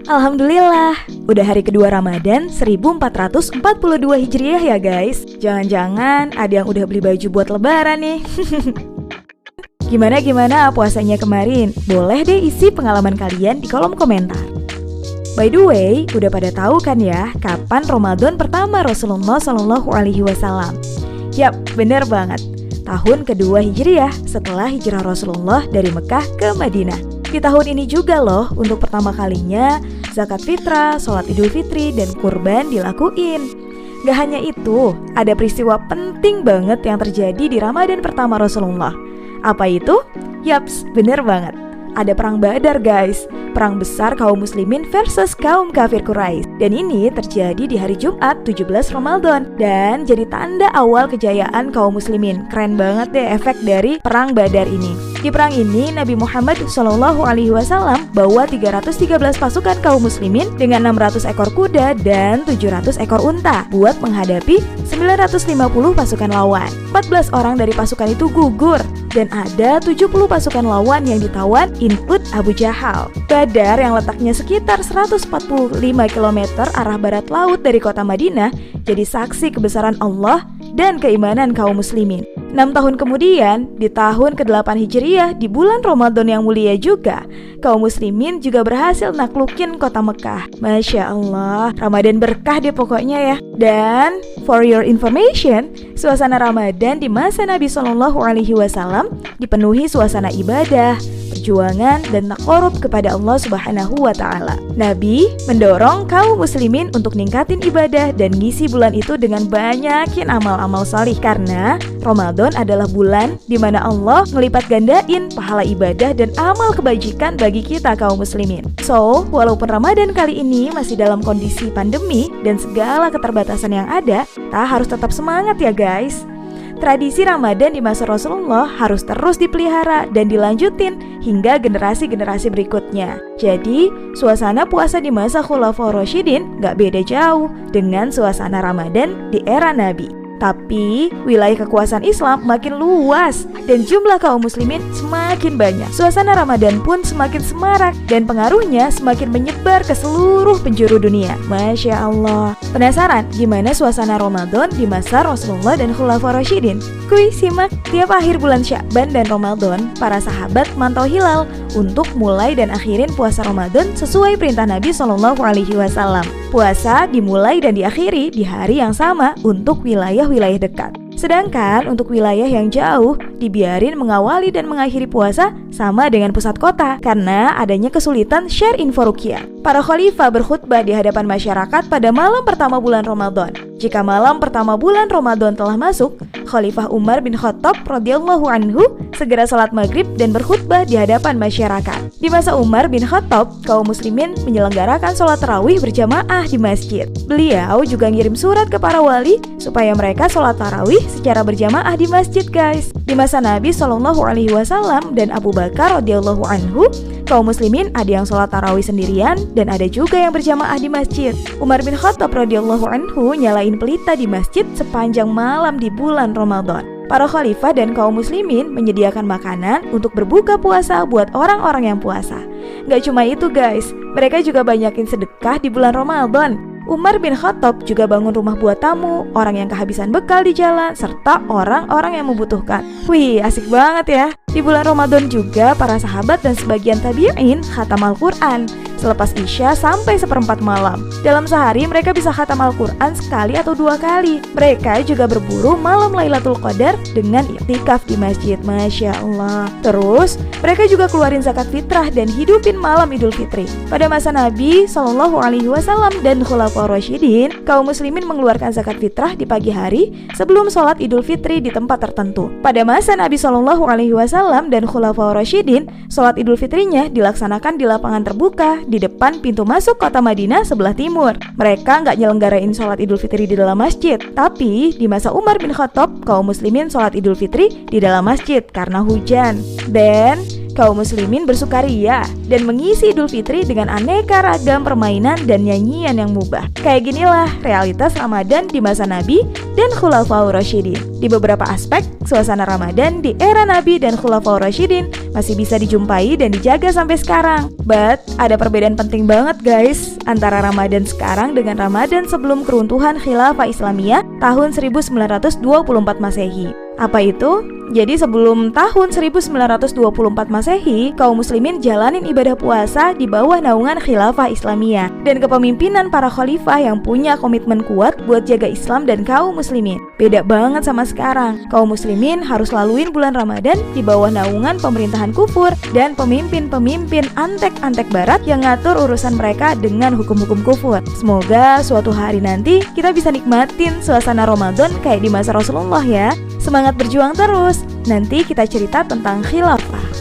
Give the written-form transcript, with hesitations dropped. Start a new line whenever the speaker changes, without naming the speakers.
Alhamdulillah, udah hari kedua Ramadan 1442 Hijriah ya guys. Jangan-jangan ada yang udah beli baju buat lebaran nih. Gimana puasanya kemarin? Boleh deh isi pengalaman kalian di kolom komentar. By the way, udah pada tahu kan ya kapan Ramadan pertama Rasulullah SAW? Yap, bener banget. Tahun kedua Hijriah setelah hijrah Rasulullah dari Mekah ke Madinah. Di tahun ini juga loh, untuk pertama kalinya zakat fitrah, sholat idul fitri, dan kurban dilakuin. Gak hanya itu, ada peristiwa penting banget yang terjadi di Ramadan pertama Rasulullah. Apa itu? Yaps, bener banget. Ada perang Badar guys, perang besar kaum muslimin versus kaum kafir Quraisy. Dan ini terjadi di hari Jumat 17 Ramadan dan jadi tanda awal kejayaan kaum muslimin. Keren banget deh efek dari perang Badar ini. Di perang ini Nabi Muhammad SAW bawa 313 pasukan kaum muslimin dengan 600 ekor kuda dan 700 ekor unta buat menghadapi 950 pasukan lawan. 14 orang dari pasukan itu gugur dan ada 70 pasukan lawan yang ditawan, include Abu Jahal. Badar yang letaknya sekitar 145 km arah barat laut dari kota Madinah jadi saksi kebesaran Allah dan keimanan kaum muslimin. 6 tahun kemudian, di tahun ke-8 Hijriah, di bulan Ramadan yang mulia juga, kaum muslimin juga berhasil naklukin kota Mekah. Masya Allah, Ramadan berkah deh pokoknya ya. Dan, for your information, suasana Ramadan di masa Nabi SAW dipenuhi suasana ibadah, perjuangan, dan takarub kepada Allah Subhanahu wa Ta'ala. Nabi mendorong kaum muslimin untuk ningkatin ibadah dan ngisi bulan itu dengan banyakin amal-amal salih, karena Ramadan adalah bulan di mana Allah ngelipat gandain pahala ibadah dan amal kebajikan bagi kita kaum muslimin. So, walaupun Ramadan kali ini masih dalam kondisi pandemi dan segala keterbatasan yang ada, kita harus tetap semangat ya guys. Tradisi Ramadan di masa Rasulullah harus terus dipelihara dan dilanjutin hingga generasi-generasi berikutnya. Jadi, suasana puasa di masa Khulafaur Rasyidin gak beda jauh dengan suasana Ramadan di era Nabi. Tapi, wilayah kekuasaan Islam makin luas dan jumlah kaum muslimin semakin banyak. Suasana Ramadan pun semakin semarak dan pengaruhnya semakin menyebar ke seluruh penjuru dunia. Masya Allah. Penasaran gimana suasana Ramadan di masa Rasulullah dan Khulafaur Rasyidin? Kuy simak tiap akhir bulan Sya'ban dan Ramadan, para sahabat mantau hilal untuk mulai dan akhirin puasa Ramadan sesuai perintah Nabi SAW. Puasa dimulai dan diakhiri di hari yang sama untuk wilayah-wilayah dekat. Sedangkan untuk wilayah yang jauh dibiarin mengawali dan mengakhiri puasa sama dengan pusat kota karena adanya kesulitan share info ruqyah. Para khalifah berkhutbah di hadapan masyarakat pada malam pertama bulan Ramadan. Jika malam pertama bulan Ramadan telah masuk, Khalifah Umar bin Khattab radhiyallahu anhu segera salat maghrib dan berkhutbah di hadapan masyarakat. Di masa Umar bin Khattab, kaum muslimin menyelenggarakan sholat tarawih berjamaah di masjid. Beliau juga ngirim surat ke para wali supaya mereka sholat tarawih secara berjamaah di masjid guys. Di masa Nabi SAW dan Abu Bakar radhiyallahu anhu, kaum muslimin ada yang sholat tarawih sendirian dan ada juga yang berjamaah di masjid. Umar bin Khattab radhiyallahu anhu nyalain pelita di masjid sepanjang malam di bulan Ramadan. Para khalifah dan kaum muslimin menyediakan makanan untuk berbuka puasa buat orang-orang yang puasa. Gak cuma itu guys, mereka juga banyakin sedekah di bulan Ramadan. Umar bin Khattab juga bangun rumah buat tamu, orang yang kehabisan bekal di jalan, serta orang-orang yang membutuhkan. Wih, asik banget ya. Di bulan Ramadan juga para sahabat dan sebagian tabi'in khatam Al-Quran selepas Isya sampai seperempat malam. Dalam sehari mereka bisa khatam Al-Quran sekali atau 2 kali. Mereka juga berburu malam Lailatul Qadar dengan iktikaf di masjid. Masya Allah. Terus mereka juga keluarin zakat fitrah dan hidupin malam Idul Fitri. Pada masa Nabi SAW dan Khulafaur Rasyidin, kaum muslimin mengeluarkan zakat fitrah di pagi hari sebelum sholat Idul Fitri di tempat tertentu. Pada masa Nabi SAW dan Khulafaur Rasyidin, sholat Idul Fitrinya dilaksanakan di lapangan terbuka di depan pintu masuk kota Madinah sebelah timur. Mereka nggak nyelenggarain sholat Idul Fitri di dalam masjid. Tapi di masa Umar bin Khattab, kaum muslimin sholat Idul Fitri di dalam masjid karena hujan. Dan kaum muslimin bersukaria dan mengisi Idul Fitri dengan aneka ragam permainan dan nyanyian yang mubah. Kayak ginilah realitas Ramadan di masa Nabi dan Khulafaur Rasyidin. Di beberapa aspek, suasana Ramadan di era Nabi dan Khulafaur Rasyidin masih bisa dijumpai dan dijaga sampai sekarang. But, ada perbedaan penting banget guys antara Ramadan sekarang dengan Ramadan sebelum keruntuhan Khilafah Islamiyah tahun 1924 Masehi. Apa itu? Jadi sebelum tahun 1924 Masehi, kaum muslimin jalanin ibadah puasa di bawah naungan Khilafah Islamiyah dan kepemimpinan para khalifah yang punya komitmen kuat buat jaga Islam dan kaum muslimin. Beda banget sama sekarang. Kaum muslimin harus laluin bulan Ramadan di bawah naungan pemerintahan kufur dan pemimpin-pemimpin antek-antek barat yang ngatur urusan mereka dengan hukum-hukum kufur. Semoga suatu hari nanti kita bisa nikmatin suasana Ramadan kayak di masa Rasulullah ya. Semangat berjuang terus. Nanti kita cerita tentang khilafah.